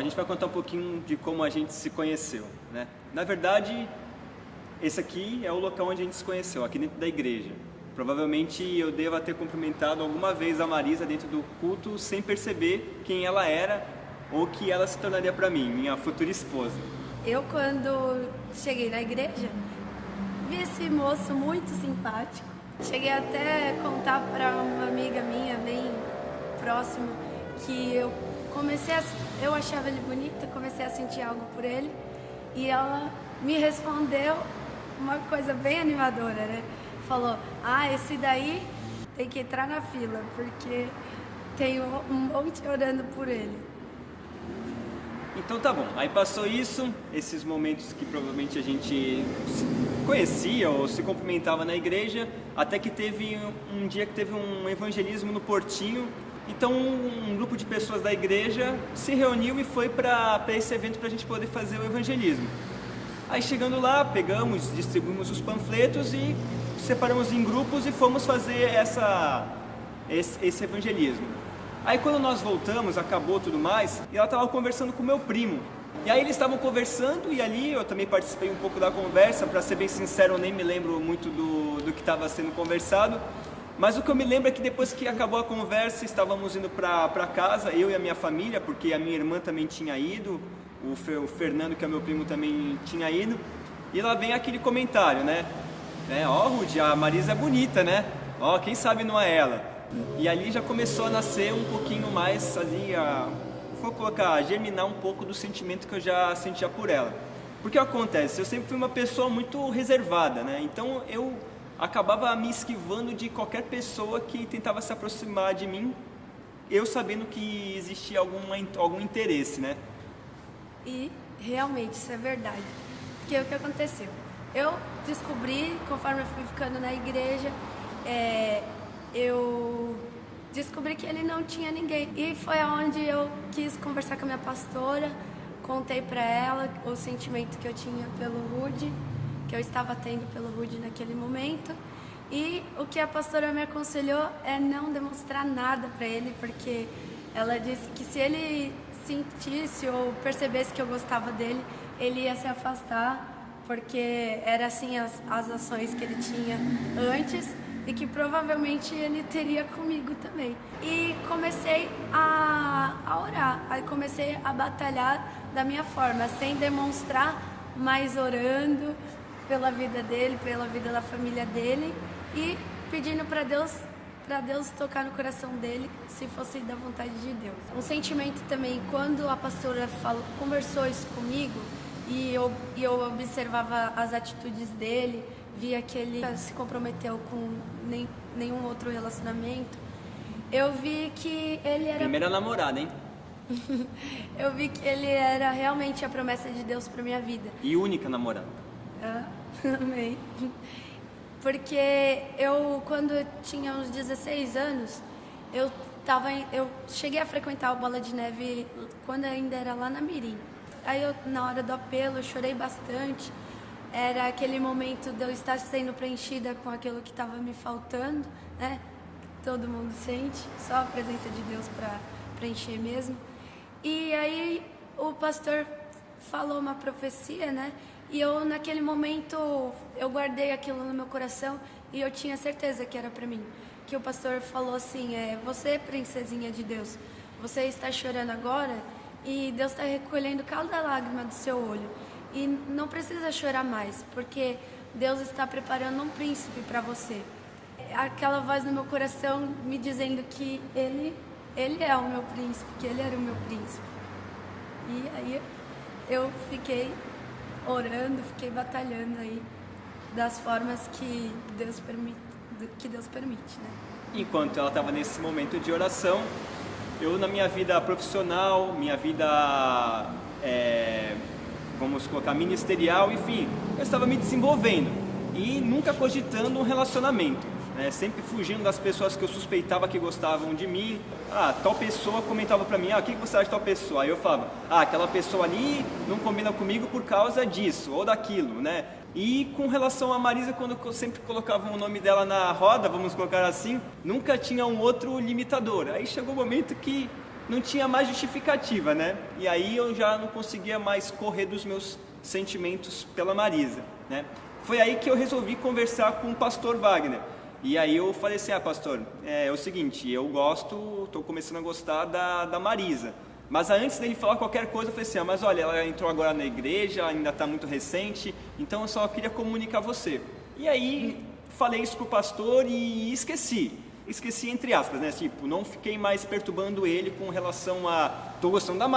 gente vai contar um pouquinho de como a gente se conheceu, né? Na verdade, esse aqui é o local onde a gente se conheceu, aqui dentro da igreja. Provavelmente eu deva ter cumprimentado alguma vez a Marisa dentro do culto sem perceber quem ela era ou que ela se tornaria para mim, minha futura esposa. Eu, quando cheguei na igreja, vi esse moço muito simpático. Cheguei até a contar para uma amiga minha, bem próxima, que eu achava ele bonito, comecei a sentir algo por ele. E ela me respondeu uma coisa bem animadora, né? Falou, esse daí tem que entrar na fila, porque tem um monte orando por ele. Então tá bom, aí passou isso, esses momentos que provavelmente a gente se conhecia ou se cumprimentava na igreja, até que teve um dia que teve um evangelismo no Portinho. Então um grupo de pessoas da igreja se reuniu e foi para esse evento para a gente poder fazer o evangelismo. Aí chegando lá, pegamos, distribuímos os panfletos e separamos em grupos e fomos fazer esse evangelismo. Aí quando nós voltamos, acabou tudo mais, e ela estava conversando com meu primo. E aí eles estavam conversando e ali eu também participei um pouco da conversa. Para ser bem sincero, eu nem me lembro muito do que estava sendo conversado. Mas o que eu me lembro é que depois que acabou a conversa, estávamos indo para casa, eu e a minha família, porque a minha irmã também tinha ido, o Fernando, que é meu primo, também tinha ido. E lá vem aquele comentário, né? Rudy, a Marisa é bonita, né? Quem sabe não é ela. E ali já começou a nascer um pouquinho mais, assim, germinar um pouco do sentimento que eu já sentia por ela. Porque acontece, eu sempre fui uma pessoa muito reservada, né? Então eu acabava me esquivando de qualquer pessoa que tentava se aproximar de mim, eu sabendo que existia algum interesse, né? E realmente isso é verdade. Porque o que aconteceu? Eu descobri, conforme eu fui ficando na igreja, eu descobri que ele não tinha ninguém. E foi aonde eu quis conversar com a minha pastora, contei para ela o sentimento que eu tinha pelo Rudy, que eu estava tendo pelo Rudy naquele momento. E o que a pastora me aconselhou é não demonstrar nada para ele, porque ela disse que se ele sentisse ou percebesse que eu gostava dele, ele ia se afastar, porque era assim as ações que ele tinha antes e que provavelmente ele teria comigo também. E comecei a orar, aí comecei a batalhar da minha forma, sem demonstrar, mas orando pela vida dele, pela vida da família dele e pedindo para Deus tocar no coração dele, se fosse da vontade de Deus. Um sentimento também, quando a pastora conversou isso comigo e eu observava as atitudes dele, via que ele se comprometeu com nenhum outro relacionamento, eu vi que ele era... Primeira namorada, hein? Eu vi que ele era realmente a promessa de Deus para minha vida. E única namorada. Amém. Porque quando eu tinha uns 16 anos, eu cheguei a frequentar o Bola de Neve quando ainda era lá na Mirim. Aí na hora do apelo, eu chorei bastante. Era aquele momento de eu estar sendo preenchida com aquilo que estava me faltando, né? Todo mundo sente, só a presença de Deus para preencher mesmo. E aí o pastor falou uma profecia, né? E eu, naquele momento, eu guardei aquilo no meu coração e eu tinha certeza que era para mim. Que o pastor falou assim, você, princesinha de Deus, você está chorando agora e Deus está recolhendo cada lágrima do seu olho. E não precisa chorar mais, porque Deus está preparando um príncipe para você. Aquela voz no meu coração me dizendo que ele é o meu príncipe, que ele era o meu príncipe. E aí eu fiquei orando, fiquei batalhando aí das formas que Deus permite, né? Enquanto ela estava nesse momento de oração, eu na minha vida profissional, minha vida, vamos colocar, ministerial, enfim, eu estava me desenvolvendo e nunca cogitando um relacionamento, né? Sempre fugindo das pessoas que eu suspeitava que gostavam de mim. Tal pessoa comentava pra mim, o que você acha de tal pessoa? Aí eu falava, aquela pessoa ali não combina comigo por causa disso ou daquilo, né? E com relação a Marisa, quando eu sempre colocava o nome dela na roda, vamos colocar assim, nunca tinha um outro limitador. Aí chegou o momento que não tinha mais justificativa, né? E aí eu já não conseguia mais correr dos meus sentimentos pela Marisa, né? Foi aí que eu resolvi conversar com o pastor Wagner. E aí eu falei assim, pastor, é o seguinte, eu tô começando a gostar da Marisa. Mas antes dele falar qualquer coisa, eu falei assim, mas olha, ela entrou agora na igreja, ainda está muito recente, então eu só queria comunicar você. E aí falei isso pro pastor e esqueci entre aspas, né? Tipo, não fiquei mais perturbando ele com relação a tô gostando da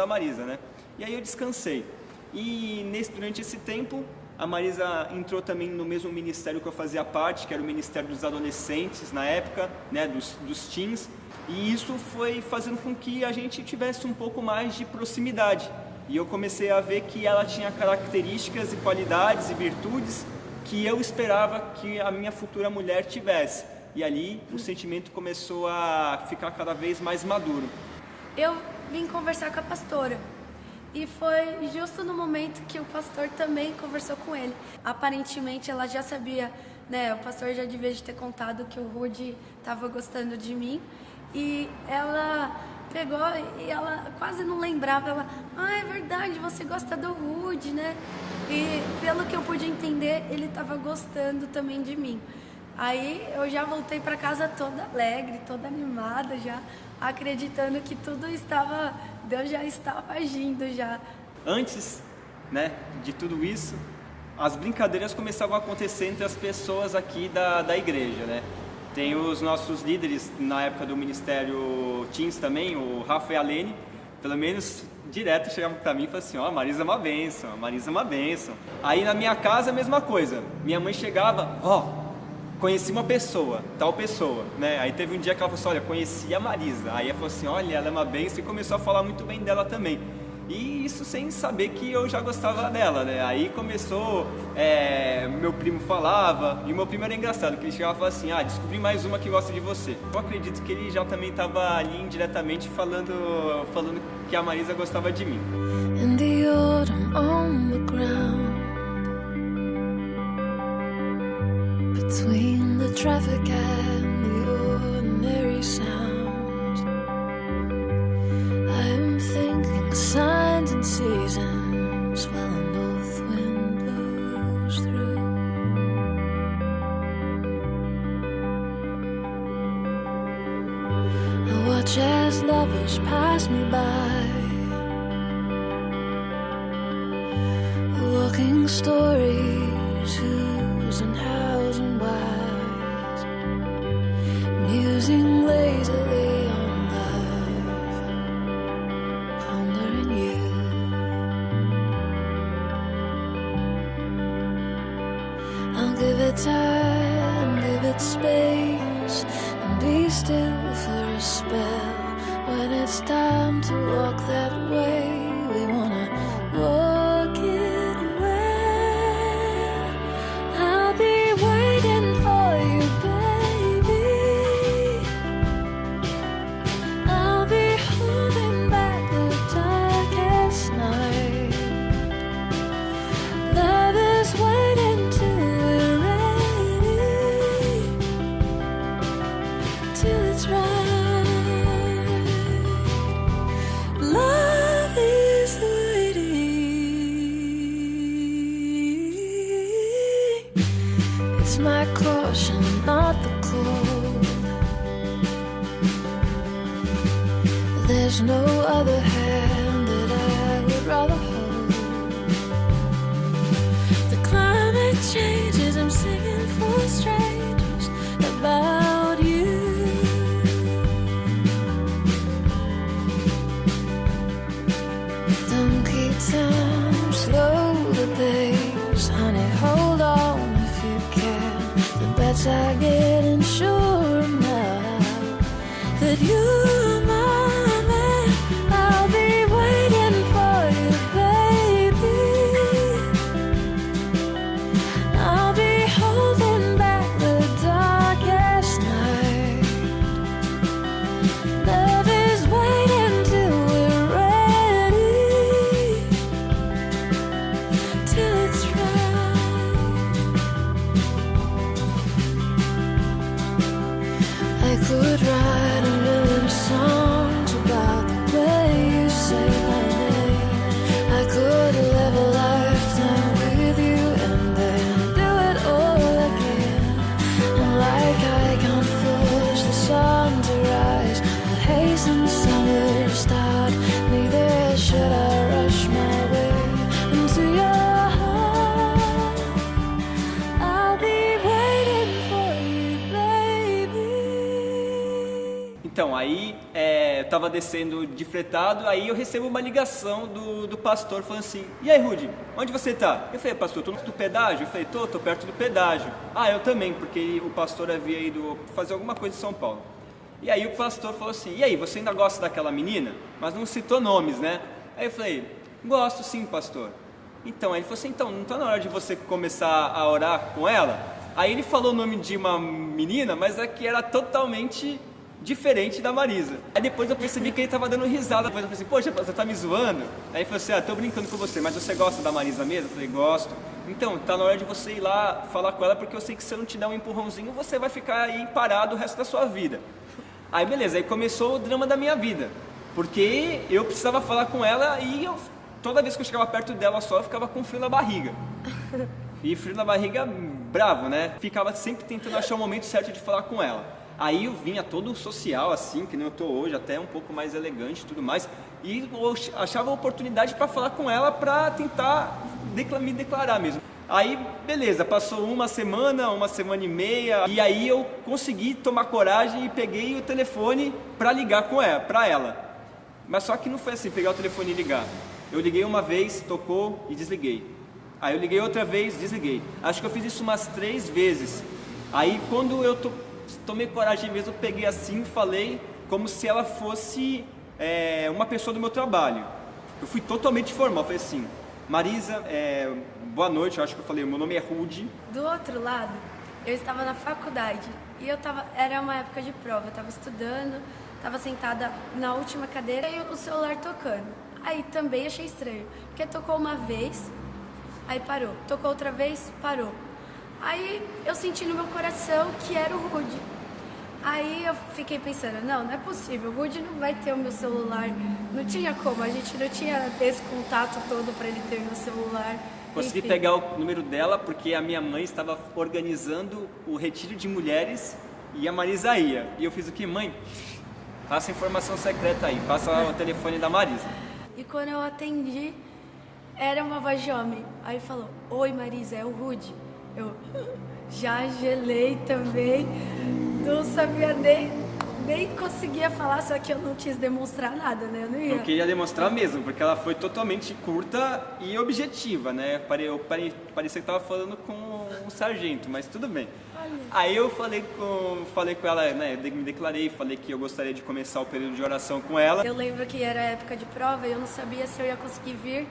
Marisa, né? E aí eu descansei. E durante esse tempo, a Marisa entrou também no mesmo ministério que eu fazia parte, que era o Ministério dos Adolescentes na época, né? Dos teens. E isso foi fazendo com que a gente tivesse um pouco mais de proximidade. E eu comecei a ver que ela tinha características e qualidades e virtudes que eu esperava que a minha futura mulher tivesse. E ali o sentimento começou a ficar cada vez mais maduro. Eu vim conversar com a pastora. E foi justo no momento que o pastor também conversou com ele. Aparentemente ela já sabia, né? O pastor já devia ter contado que o Rudy estava gostando de mim. E ela pegou e ela quase não lembrava. É verdade, você gosta do Rudy, né? E pelo que eu pude entender, ele estava gostando também de mim. Aí eu já voltei para casa toda alegre, toda animada, já acreditando que Deus já estava agindo já. Antes, né, de tudo isso, as brincadeiras começavam a acontecer entre as pessoas aqui da igreja, né? Tem os nossos líderes na época do Ministério Teens também, o Rafa e a Lene, pelo menos direto chegavam para mim e falavam assim, a Marisa é uma bênção. Aí na minha casa a mesma coisa, minha mãe chegava, conheci uma pessoa, tal pessoa, né? Aí teve um dia que ela falou assim, olha, conheci a Marisa. Aí ela falou assim, olha, ela é uma bênção, e começou a falar muito bem dela também. E isso sem saber que eu já gostava dela, né? Aí começou, meu primo falava, e o meu primo era engraçado, que ele chegava e falava assim, descobri mais uma que gosta de você. Eu acredito que ele já também estava ali indiretamente falando que a Marisa gostava de mim. In the autumn on the ground, between the traffic and the ordinary sounds, I am thinking signs and seasons while a north wind blows through. I watch as lovers pass me by, walking stories, who's and hows and whys, musing lazily on love, pondering you. I'll give it time, give it space, and be still for a spell. When it's time to walk that way, we wanna walk it well. I'll be waiting for you, baby. I'll be holding back the darkest night. Love is waiting till we're ready, till it's right. Love is waiting. It's my caution, not the cold. There's no other hand that I would rather hold. The climate changes, I'm singing for strangers about you. Don't keep time, slow the pace, honey, hold on if you can. The bets are getting sure now that you're my man. I'll be waiting for you, baby. I'll be holding back the darkest night. Love is waiting till we're ready, till it's right. I could write a million Então, aí eu tava descendo de fretado, aí eu recebo uma ligação do pastor falando assim: e aí, Rudy, onde você tá? Eu falei: pastor, tô no pedágio? Eu falei: tô perto do pedágio. Ah, eu também, porque o pastor havia ido fazer alguma coisa em São Paulo. E aí o pastor falou assim: e aí, você ainda gosta daquela menina? Mas não citou nomes, né? Aí eu falei: gosto sim, pastor. Então, aí ele falou assim: então, não tá na hora de você começar a orar com ela? Aí ele falou o nome de uma menina, mas é que era totalmente diferente da Marisa. Aí depois eu percebi que ele tava dando risada. Depois eu falei assim: poxa, você tá me zoando? Aí ele falou assim: tô brincando com você, mas você gosta da Marisa mesmo? Eu falei: gosto. Então, tá na hora de você ir lá falar com ela, porque eu sei que se eu não te der um empurrãozinho, você vai ficar aí parado o resto da sua vida. Aí beleza, aí começou o drama da minha vida, porque eu precisava falar com ela e toda vez que eu chegava perto dela só, eu ficava com frio na barriga. E frio na barriga bravo, né? Ficava sempre tentando achar o momento certo de falar com ela. Aí eu vinha todo social, assim, que nem eu tô hoje, até um pouco mais elegante e tudo mais, e eu achava a oportunidade para falar com ela, para tentar me declarar mesmo. Aí, beleza, passou uma semana e meia, e aí eu consegui tomar coragem e peguei o telefone para ligar para ela. Mas só que não foi assim, pegar o telefone e ligar. Eu liguei uma vez, tocou e desliguei. Aí eu liguei outra vez, desliguei. Acho que eu fiz isso umas 3 vezes. Aí quando eu tomei coragem mesmo, eu peguei assim e falei como se ela fosse uma pessoa do meu trabalho. Eu fui totalmente formal, falei assim: Marisa, boa noite, eu acho que eu falei, meu nome é Rudy. Do outro lado, eu estava na faculdade e era uma época de prova, eu estava estudando, estava sentada na última cadeira e o celular tocando. Aí também achei estranho, porque tocou uma vez, aí parou, tocou outra vez, parou. Aí eu senti no meu coração que era o Rudy. Aí eu fiquei pensando: não é possível, o Rudy não vai ter o meu celular. Não tinha como, a gente não tinha esse contato todo para ele ter meu celular. Consegui Enfim. pegar o número dela porque a minha mãe estava organizando o retiro de mulheres e a Marisa ia. E eu fiz o quê? Mãe, passa a informação secreta aí, passa o telefone da Marisa. E quando eu atendi, era uma voz de homem. Aí falou: oi Marisa, é o Rudy. Eu já gelei também, não sabia nem conseguia falar, só que eu não quis demonstrar nada, né? Eu não ia. Não queria demonstrar mesmo, porque ela foi totalmente curta e objetiva, né? Parecia que estava falando com um sargento, mas tudo bem. Olha. Aí eu falei com ela, né? Eu me declarei, falei que eu gostaria de começar o período de oração com ela. Eu lembro que era época de prova e eu não sabia se eu ia conseguir vir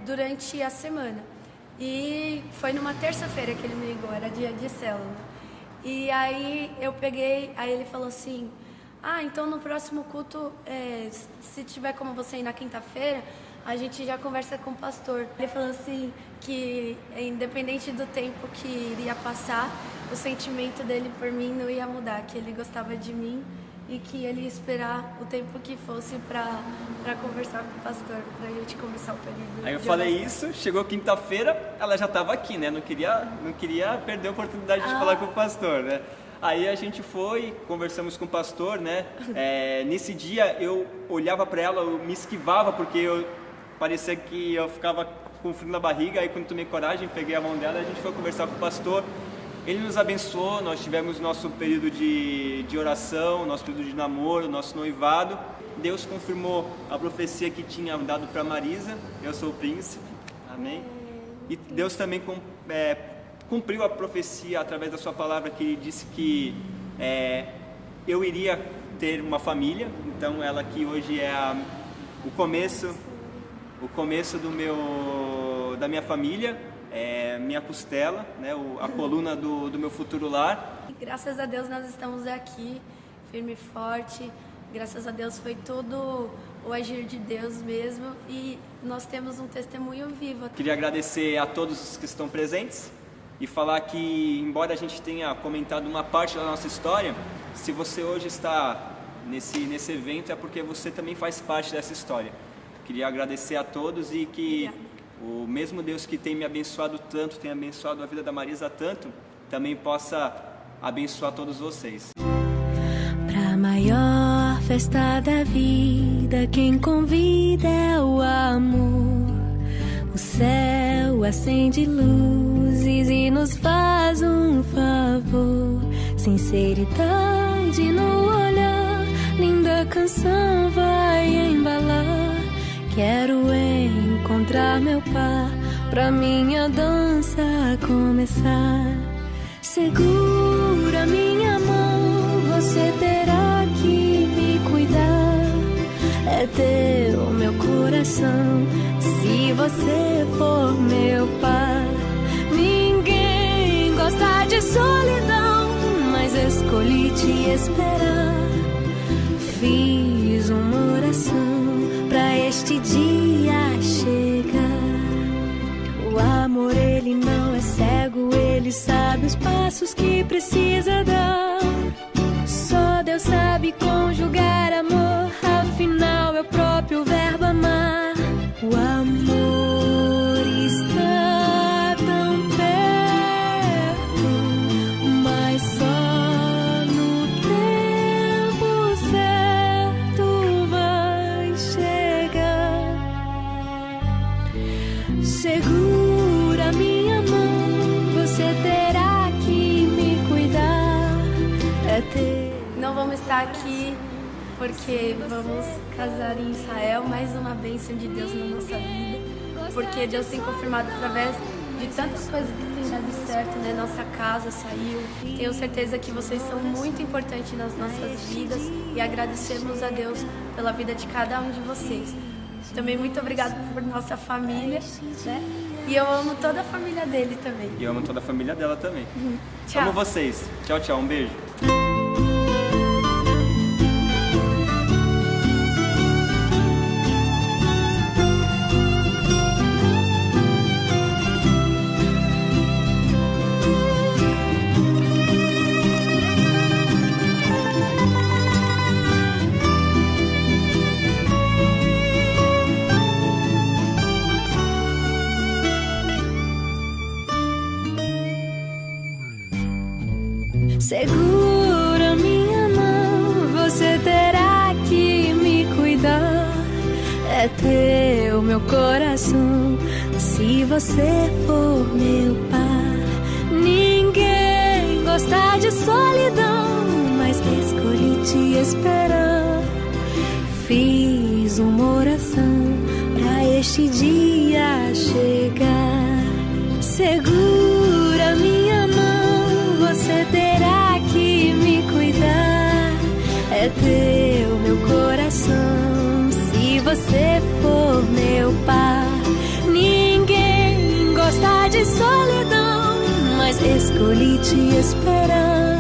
durante a semana. E foi numa terça-feira que ele me ligou, era dia de célula. E aí eu peguei, aí ele falou assim: então no próximo culto, se tiver como você ir na quinta-feira, a gente já conversa com o pastor. Ele falou assim que independente do tempo que iria passar, o sentimento dele por mim não ia mudar, que ele gostava de mim e que ele ia esperar o tempo que fosse para conversar com o pastor, pra gente começar o período. Aí eu falei isso, chegou quinta-feira, ela já estava aqui, né? Não queria perder a oportunidade de falar com o pastor, né? Aí a gente foi, conversamos com o pastor, né? Nesse dia eu olhava para ela, eu me esquivava porque parecia que eu ficava com frio na barriga. Aí quando tomei coragem, peguei a mão dela, a gente foi conversar com o pastor. Ele nos abençoou, nós tivemos nosso período de oração, nosso período de namoro, nosso noivado. Deus confirmou a profecia que tinha dado para Marisa: eu sou o príncipe, amém? E Deus também cumpriu a profecia através da sua palavra, que ele disse que eu iria ter uma família. Então ela que hoje é o começo da minha família, minha costela, né? A coluna do meu futuro lar. E graças a Deus nós estamos aqui, firme e forte. Graças a Deus foi tudo o agir de Deus mesmo e nós temos um testemunho vivo. Queria agradecer a todos os que estão presentes e falar que, embora a gente tenha comentado uma parte da nossa história, se você hoje está nesse evento é porque você também faz parte dessa história. Queria agradecer a todos e que o mesmo Deus que tem me abençoado tanto, tem abençoado a vida da Marisa tanto, também possa abençoar todos vocês. Pra maior festa da vida, quem convida é o amor. O céu acende luzes e nos faz um favor. Sinceridade no olhar, canção vai embalar. Quero encontrar meu par pra minha dança começar. Segura minha mão, você terá que me cuidar. É teu meu coração, se você for meu par. Ninguém gosta de solidão, mas escolhi te esperar. Fiz uma oração pra este dia chegar. O amor, ele não é cego, ele sabe os passos que precisa dar. Só Deus sabe conjugar amor, afinal é o próprio verbo amar. O amor está tão perto, mas só no tempo certo vai chegar. Segura minha mão, você terá que me cuidar. É ter... Não vamos estar aqui porque vamos casar em Israel, mais uma bênção de Deus na nossa vida, porque Deus tem confirmado através de tantas coisas que tem dado certo, né? Nossa casa saiu. Tenho certeza que vocês são muito importantes nas nossas vidas e agradecemos a Deus pela vida de cada um de vocês. Também muito obrigada por nossa família, né? E eu amo toda a família dele também. E eu amo toda a família dela também. Tchau. Amo vocês. Tchau, tchau. Um beijo. Segura minha mão, você terá que me cuidar. É teu meu coração, se você for meu par. Ninguém gosta de solidão, mas escolhi te esperar. Fiz uma oração pra este dia chegar. Segura minha mão, você terá que me cuidar. É teu meu coração, se você for meu par. Ninguém gosta de solidão, mas escolhi te esperar.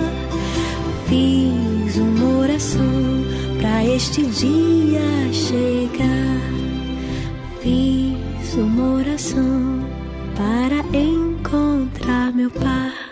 Fiz uma oração pra este dia chegar. Fiz uma oração para encontrar meu par.